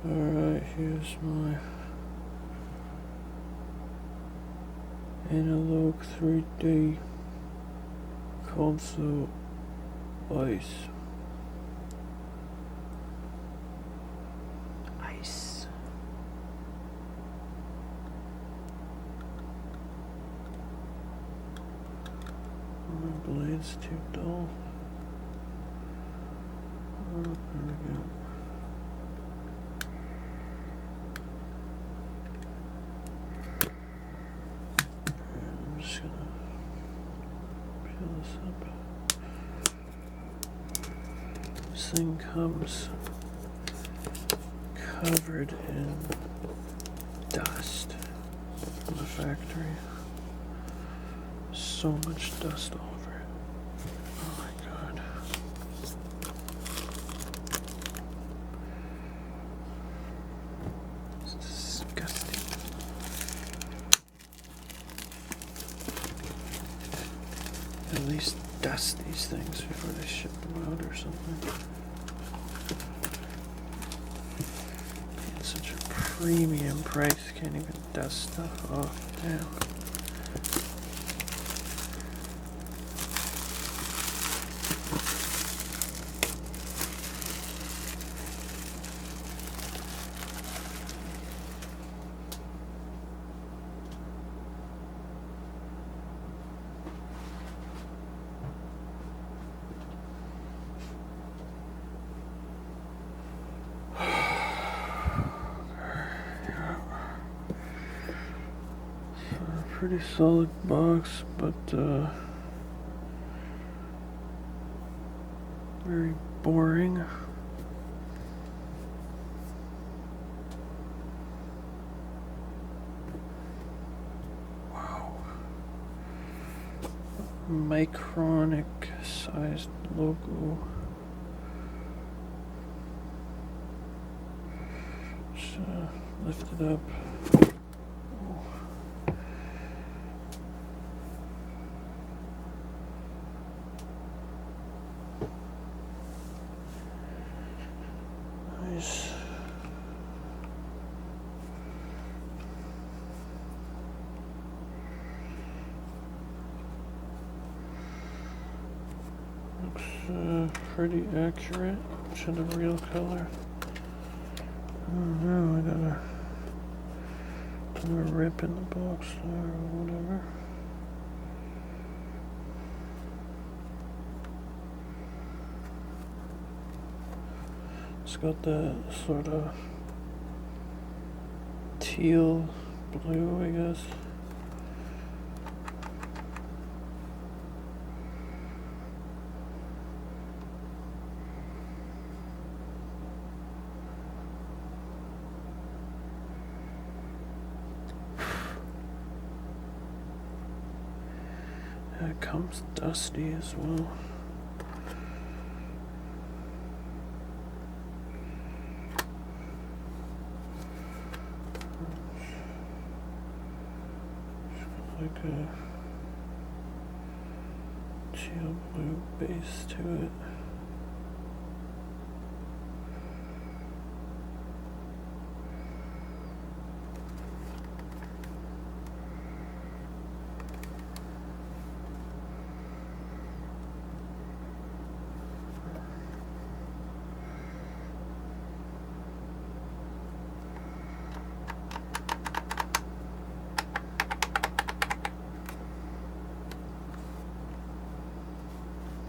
Alright, here's my Analogue 3D console ice. Ice. My blade's too dull. Oh, there we go. I'm just gonna peel this up. This thing comes covered in dust from the factory. So much dust all over it. Oh my god. It's disgusting. At least dust these things before they ship them out or something. It's such a premium price, can't even dust stuff off. Damn. Pretty solid box, but very boring. Wow. Micronic sized logo. Just lift it up. Nice. Looks pretty accurate to the real color. Oh no, I got a rip in the box there or whatever. It's got that sort of teal blue, I guess. It comes dusty as well. Like a teal blue base to it.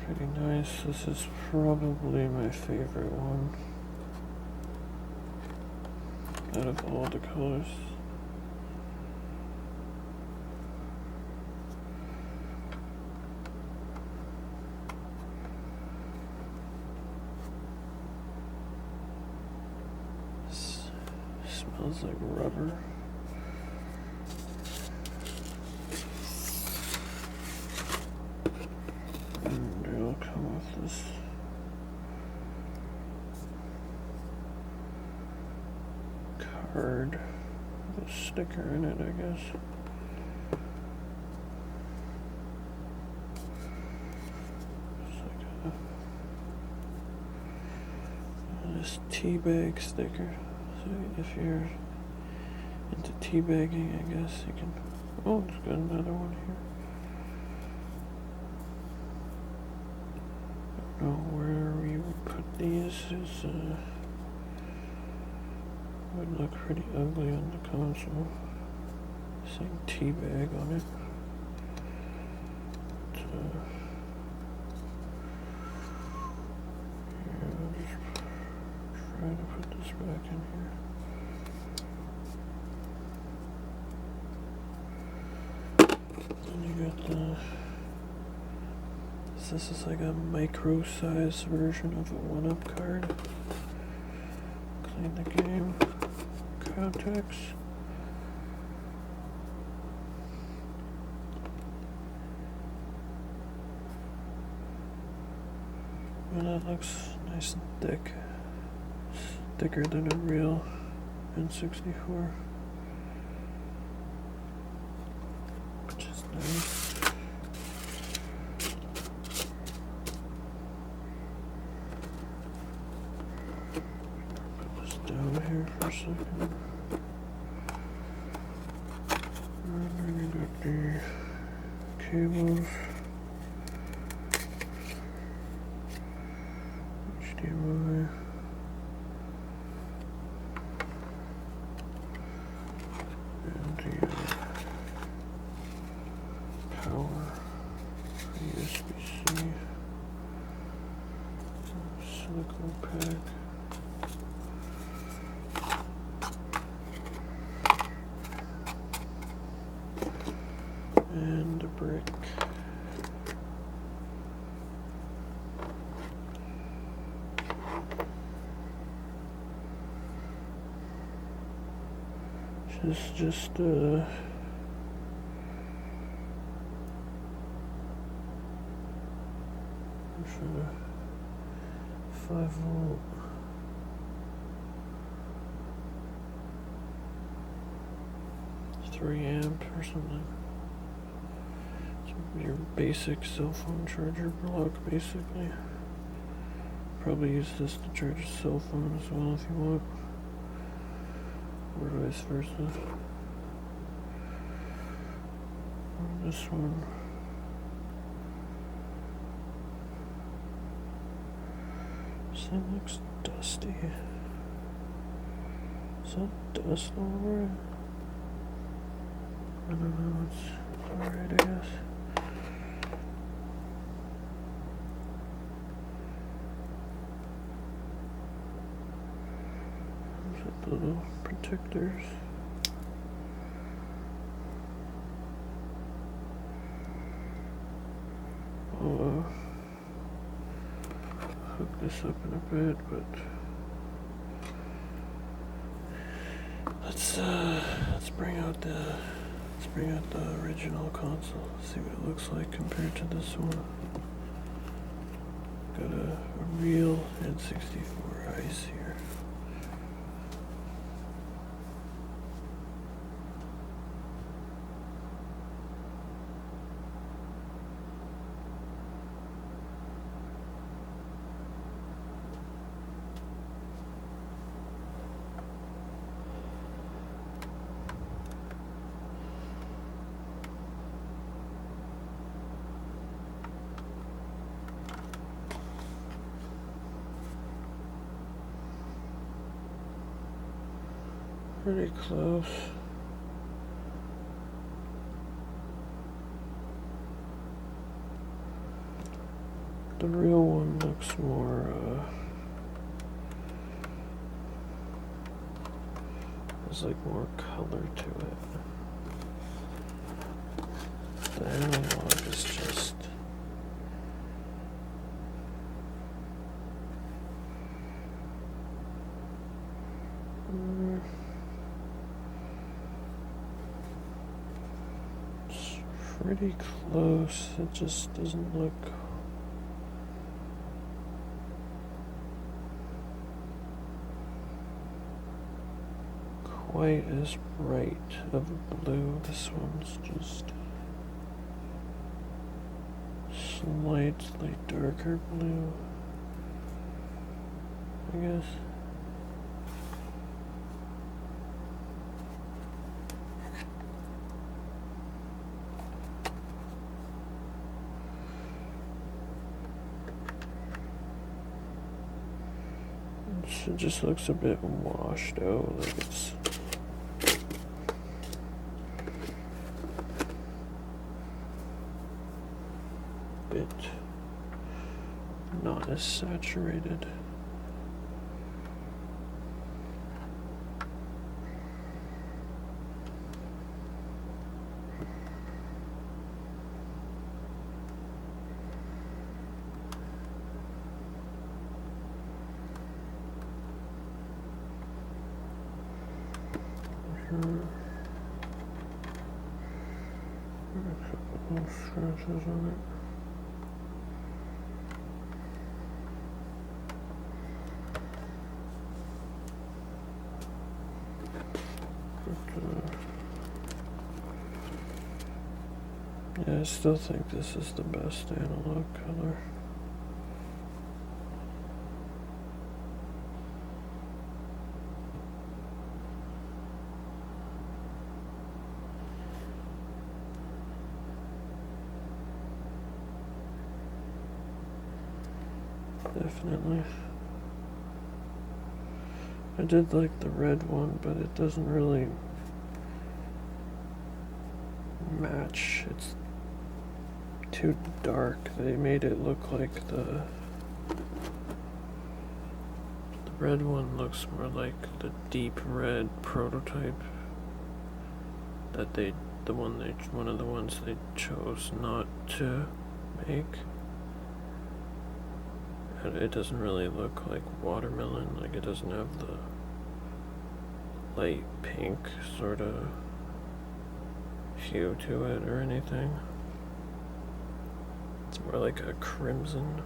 Pretty nice. This is probably my favorite one out of all the colors. Smells like rubber. And it'll come with this card with a sticker in it, I guess. It's like this tea bag sticker. So if you're into teabagging, I guess you can. Oh, there's got another one here. I don't know where we would put these. Would look pretty ugly on the console. Saying teabag on it. But, yeah, I'll just try to put this back in here. Then you got the. This is like a micro-size version of a 1-up card. Clean the game. Context. And that looks nice and thick. Thicker than a real N64. Which is nice. Put this down here for a second. And then you got the cables. HDMI. And the power for USB-C. Silicone pack. And a brick. This is just for 5-volt. $3 or something. It's your basic cell phone charger block, basically. Probably use this to charge a cell phone as well if you want. Or vice versa. Or this one. This thing looks dusty. Is that dust all over it? I don't know, it's alright, I guess. The little protectors. I'll hook this up in a bit, but let's bring out the original console. See what it looks like compared to this one. Got a real N64 ice here. Pretty close. The real one looks more, there's like more color to it. The analog is just it's pretty close. It just doesn't look quite as bright of a blue. This one's just slightly darker blue, I guess. it just looks a bit washed out, like it's a bit not as saturated. A couple of scratches on it. Yeah, I still think this is the best analog color. Definitely. I did like the red one, but it doesn't really match. It's too dark. They made it look like the red one looks more like the deep red prototype that one of the ones they chose not to make. And it doesn't really look like watermelon, like it doesn't have the light pink sort of hue to it or anything. It's more like a crimson,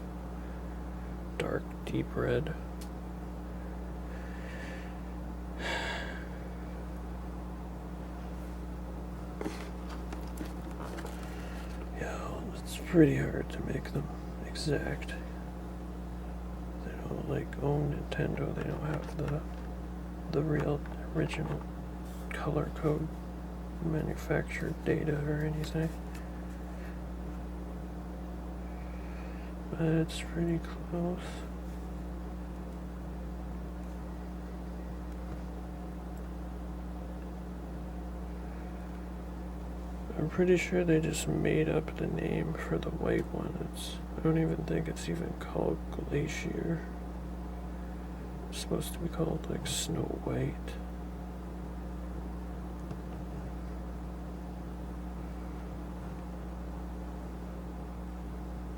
dark, deep red. Yeah, it's pretty hard to make them exact. They don't like Nintendo, they don't have the real original color code manufactured data or anything. But it's pretty close. I'm pretty sure they just made up the name for the white one. I don't even think it's even called Glacier. It's supposed to be called like Snow White.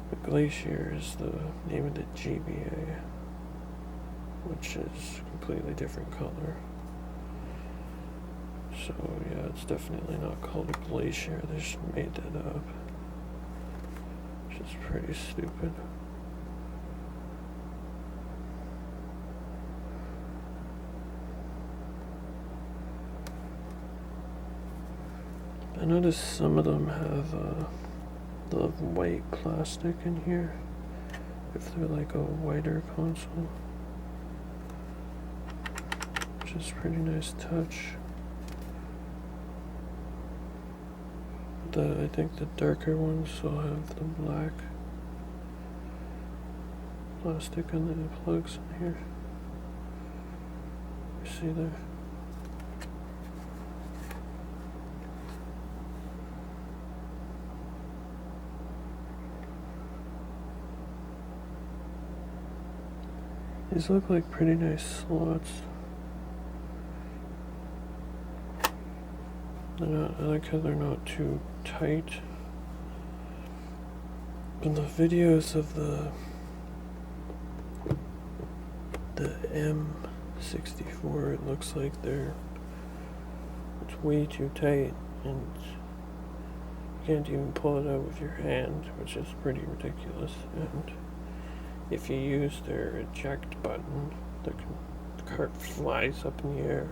The Glacier is the name of the GBA, which is a completely different color. So yeah, it's definitely not called a Glacier. They just made that up, which is pretty stupid. I noticed some of them have the white plastic in here, if they're like a whiter console, which is a pretty nice touch. I think the darker ones will have the black plastic on the plugs in here. You see there? These look like pretty nice slots. I like how they're not too tight. In the videos of the M64, it looks like it's way too tight, and you can't even pull it out with your hand, which is pretty ridiculous. And if you use their eject button, the cart flies up in the air.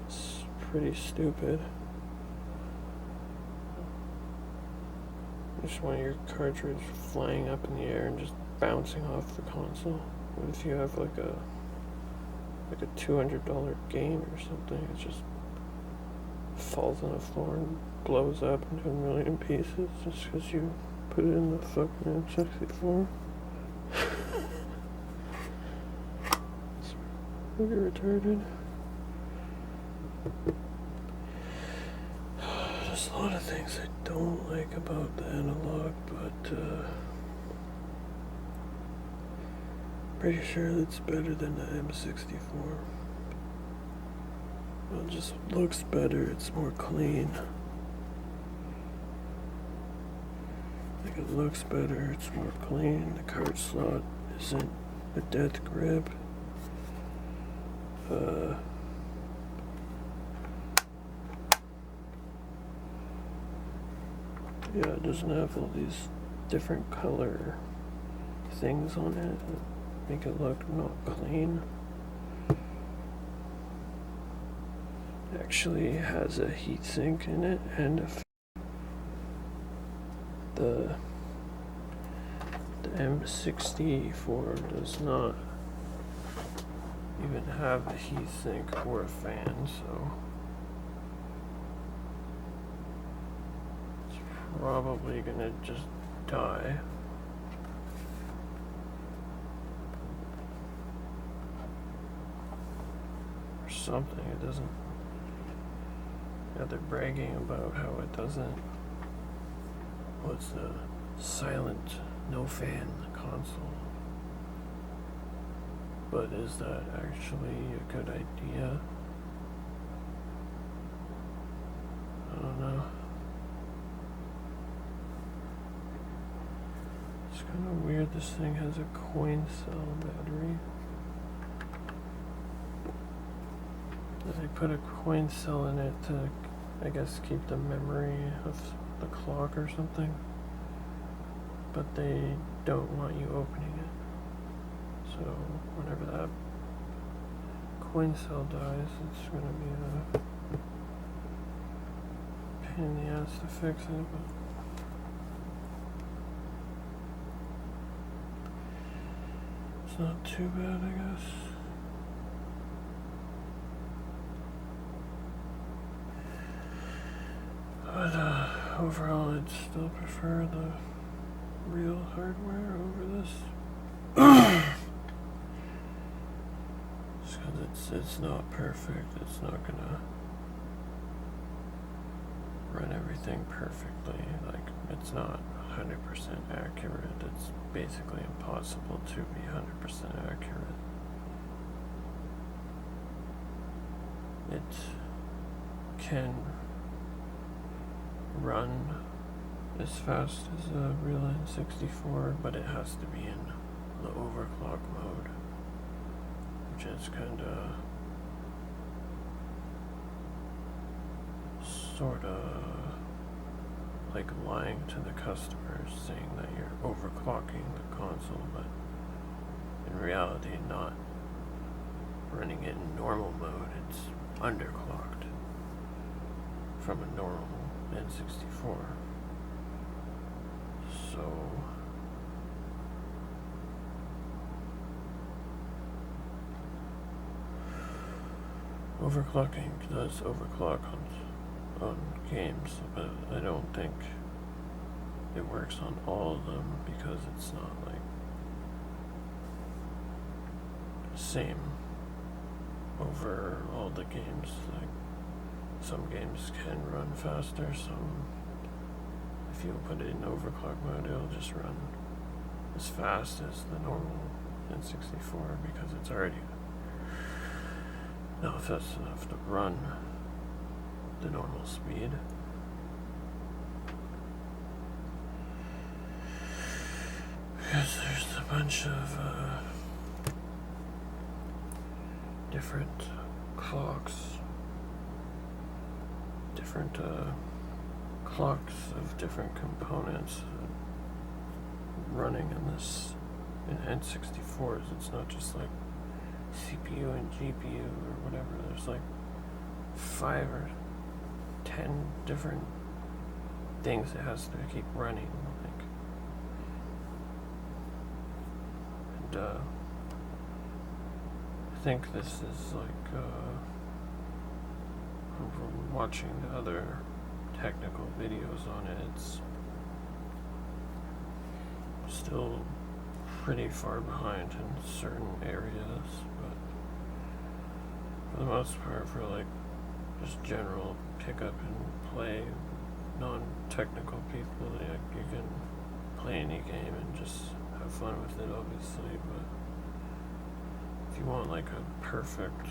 It's pretty stupid. You just want your cartridge flying up in the air and just bouncing off the console. What if you have like a $200 game or something? It just falls on the floor and blows up into a million pieces just because you put it in the fucking N64. pretty retarded. There's a lot of things I don't like about the Analogue, but pretty sure it's better than the M64. It just looks better, it's more clean. Like it looks better, it's more clean, the card slot isn't a death grip. Yeah, it doesn't have all these different color things on it that make it look not clean. It actually has a heatsink in it, and the M64 does not even have a heatsink or a fan, so it's probably gonna just die. Or something. It doesn't. Yeah, they're bragging about how it doesn't. What's the silent, no fan console? But is that actually a good idea? I don't know. It's kind of weird this thing has a coin cell battery. They put a coin cell in it to, I guess, keep the memory of the clock or something. But they don't want you opening it. So whenever that coin cell dies, it's going to be a pain in the ass to fix it. But it's not too bad, I guess. But overall, I'd still prefer the real hardware over this. Just because it's not perfect, it's not gonna run everything perfectly. Like, it's not 100% accurate. It's basically impossible to be 100% accurate. It can run as fast as a real N64, but it has to be in the overclock mode, which is kind of sort of like lying to the customers, saying that you're overclocking the console, but in reality not running it in normal mode. It's underclocked from a normal N64. So overclocking does overclock on games, but I don't think it works on all of them because it's not like same over all the games. Like, some games can run faster, some, if you put it in overclock mode, it'll just run as fast as the normal N64 because it's already not fast enough to run the normal speed. Because there's a bunch of different clocks, different clocks of different components running in this in N64s. It's not just like CPU and GPU or whatever. There's like 5 or 10 different things it has to keep running. Like, and I think this is like from watching the other technical videos on it, it's still pretty far behind in certain areas, but most part, for like just general pick up and play, non-technical people, like you can play any game and just have fun with it, obviously. But if you want like a perfect,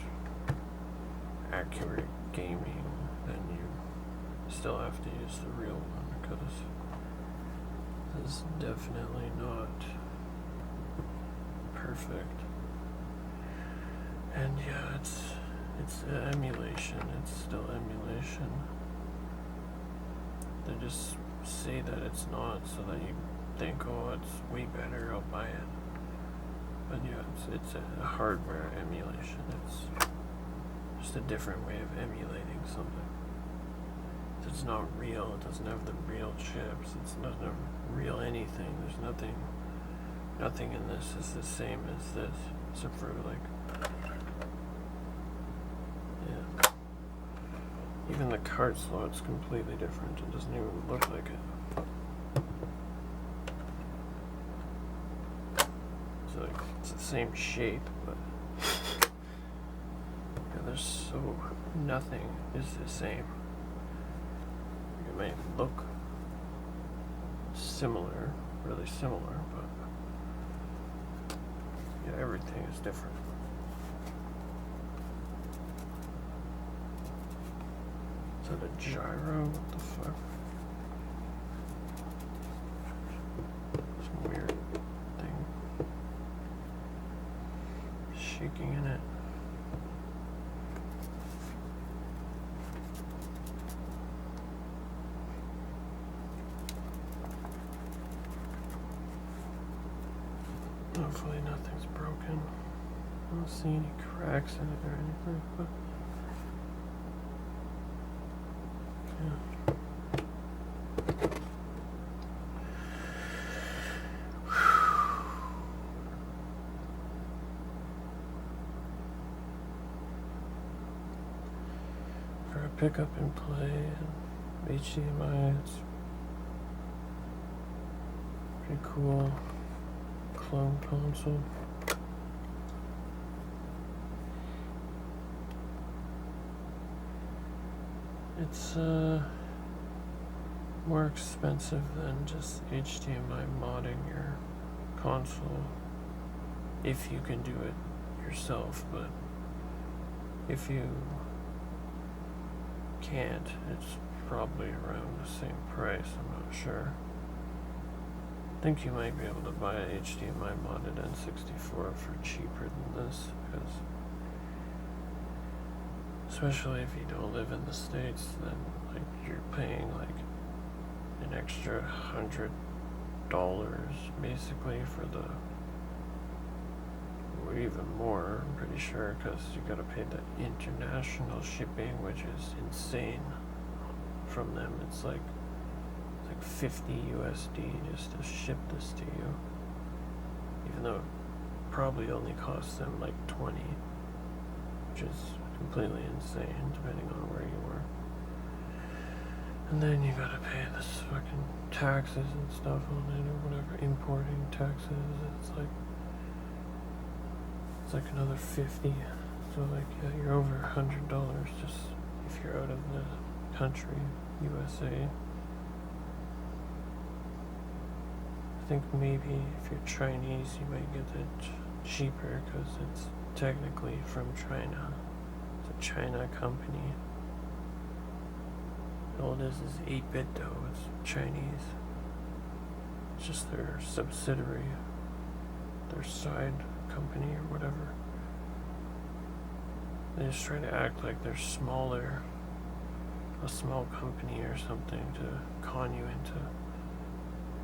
accurate gaming, then you still have to use the real one, because this is definitely not perfect. And yeah, it's emulation. It's still emulation. They just say that it's not, so that you think, oh, it's way better, I'll buy it. But yeah, it's a hardware emulation. It's just a different way of emulating something. It's not real. It doesn't have the real chips. It's not a real anything. There's nothing in this is the same as this, except for like, yeah. Even the card slot's completely different. It doesn't even look like it. It's the same shape, but yeah, there's nothing is the same. It may look similar, really similar, but yeah, everything is different. Is that a gyro? What the fuck? Some weird thing shaking in it. Hopefully nothing's broken. I don't see any cracks in it or anything, but yeah. For a pick up and play and HDMI, it's pretty cool. Clone console. It's more expensive than just HDMI modding your console, if you can do it yourself, but if you can't, it's probably around the same price. I'm not sure. I think you might be able to buy an HDMI modded N64 for cheaper than this, because especially if you don't live in the States, then like you're paying like an extra $100 basically for the, or even more, I'm pretty sure, because you gotta pay the international shipping, which is insane from them. It's like 50 USD just to ship this to you, even though it probably only costs them like 20, which is completely insane depending on where you were. And then you gotta pay this fucking taxes and stuff on it, or whatever, importing taxes. It's like another 50. So like, yeah, you're over $100 just if you're out of the country, USA. I think maybe if you're Chinese, you might get it cheaper because it's technically from China. It's a China company. All it is 8-bit though. It's Chinese. It's just their subsidiary, their side company or whatever. They just try to act like they're smaller, a small company or something, to con you into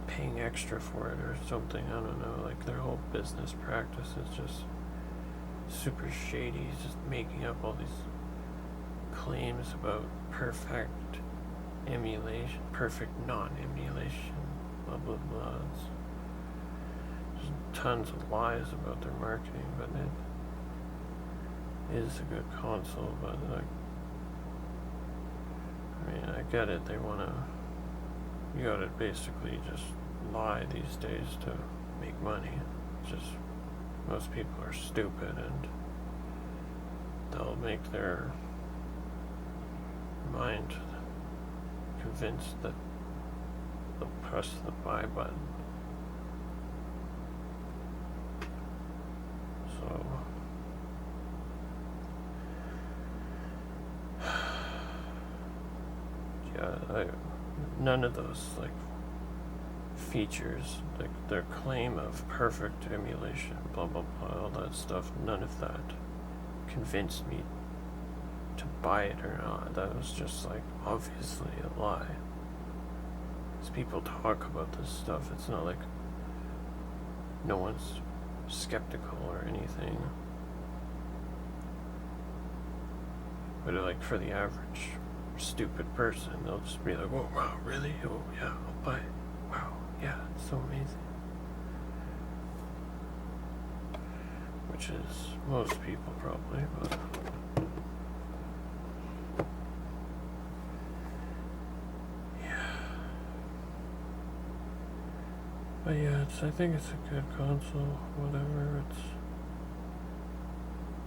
paying extra for it or something. I don't know. Like their whole business practice is just super shady. It's just making up all these claims about perfect emulation, perfect non-emulation, blah blah blah. There's tons of lies about their marketing, but it is a good console. But like, I mean, I get it. They wanna, you gotta basically just lie these days to make money. It's just, most people are stupid and they'll make their mind convinced that they'll press the buy button. So yeah, none of those like features, like their claim of perfect emulation, blah blah blah, all that stuff, none of that convinced me to buy it or not. That was just like obviously a lie. As people talk about this stuff, it's not like no one's skeptical or anything. But like for the average stupid person, they'll just be like, "Oh wow, really? Oh yeah, I'll buy it. Wow, yeah, it's so amazing." Which is most people probably, but but yeah, I think it's a good console, whatever. It's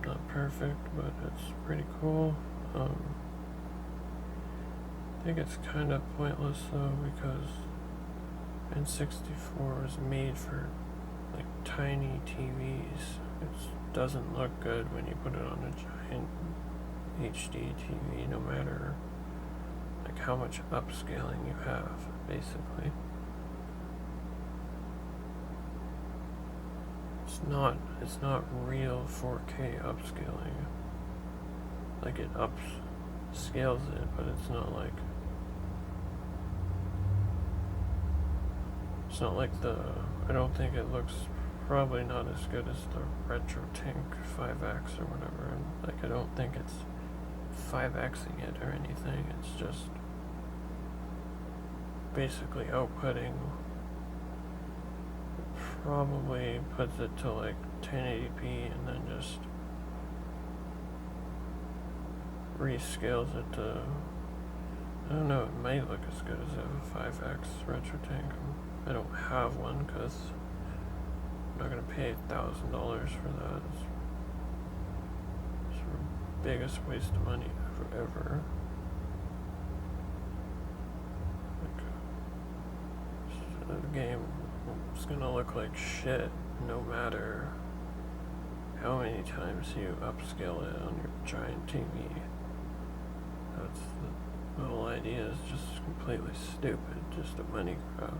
not perfect, but it's pretty cool. I think it's kind of pointless though, because N64 was made for like tiny TVs. It doesn't look good when you put it on a giant HD TV, no matter like how much upscaling you have, basically. It's not real 4K upscaling. Like it upscales it, but it's not like I don't think it looks probably not as good as the RetroTink 5X or whatever. And like I don't think it's 5Xing it or anything. It's just basically outputting. Probably puts it to like 1080p and then just rescales it to, I don't know, it might look as good as a 5X RetroTink. I don't have one because I'm not going to pay $1,000 for that. It's the biggest waste of money ever. Like, the game is going to look like shit no matter how many times you upscale it on your giant TV. That's the whole idea, is just completely stupid, just a money grab.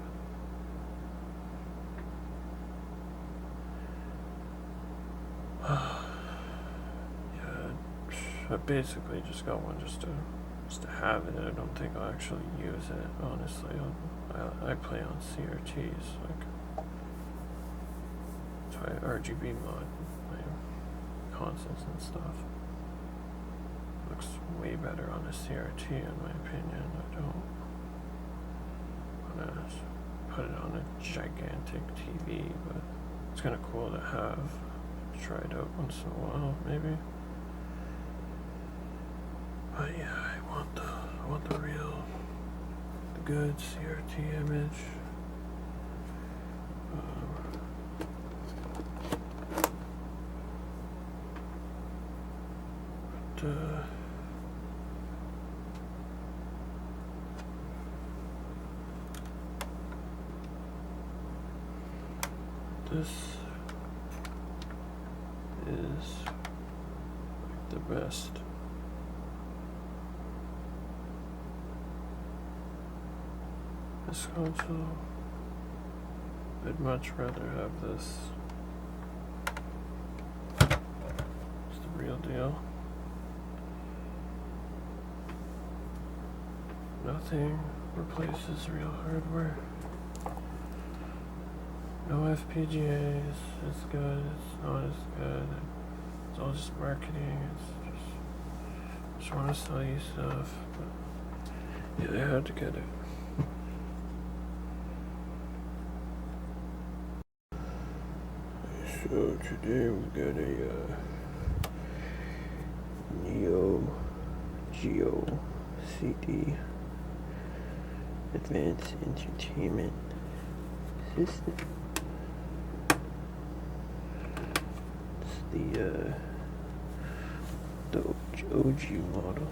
Yeah, I basically just got one just to have it. I don't think I'll actually use it, honestly. I play on CRTs, like try RGB mod my consoles and stuff. Looks way better on a CRT in my opinion. I don't want to put it on a gigantic TV, but it's kind of cool to have. Try it out once in a while, maybe. But yeah, I want the real, the good CRT image. This is like the best. This console, I'd much rather have this. It's the real deal. Nothing replaces real hardware. No FPGAs, it's good, it's not as good, it's all just marketing, I just want to sell you stuff, but yeah, I had to get it. So today we got a Neo Geo CD Advanced Entertainment System. The the OG model.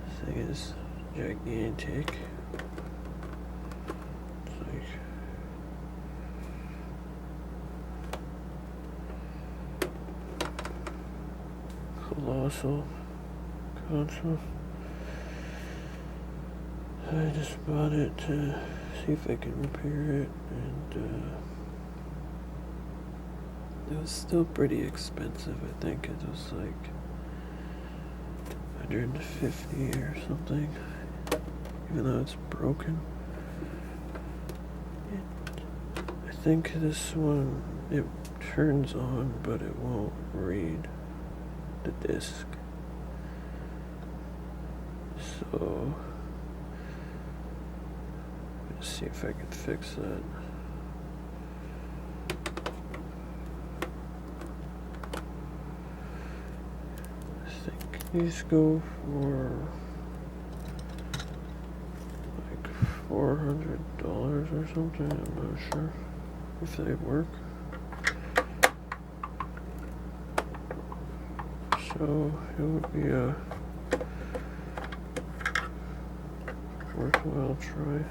This thing is gigantic. It's like colossal console. I just bought it to see if I can repair it, and it was still pretty expensive. I think it was like $150 or something, even though it's broken. I think this one, it turns on, but it won't read the disc. So, let's see if I can fix that. I think these go for like $400 or something. I'm not sure if they work. So it would be a worthwhile try.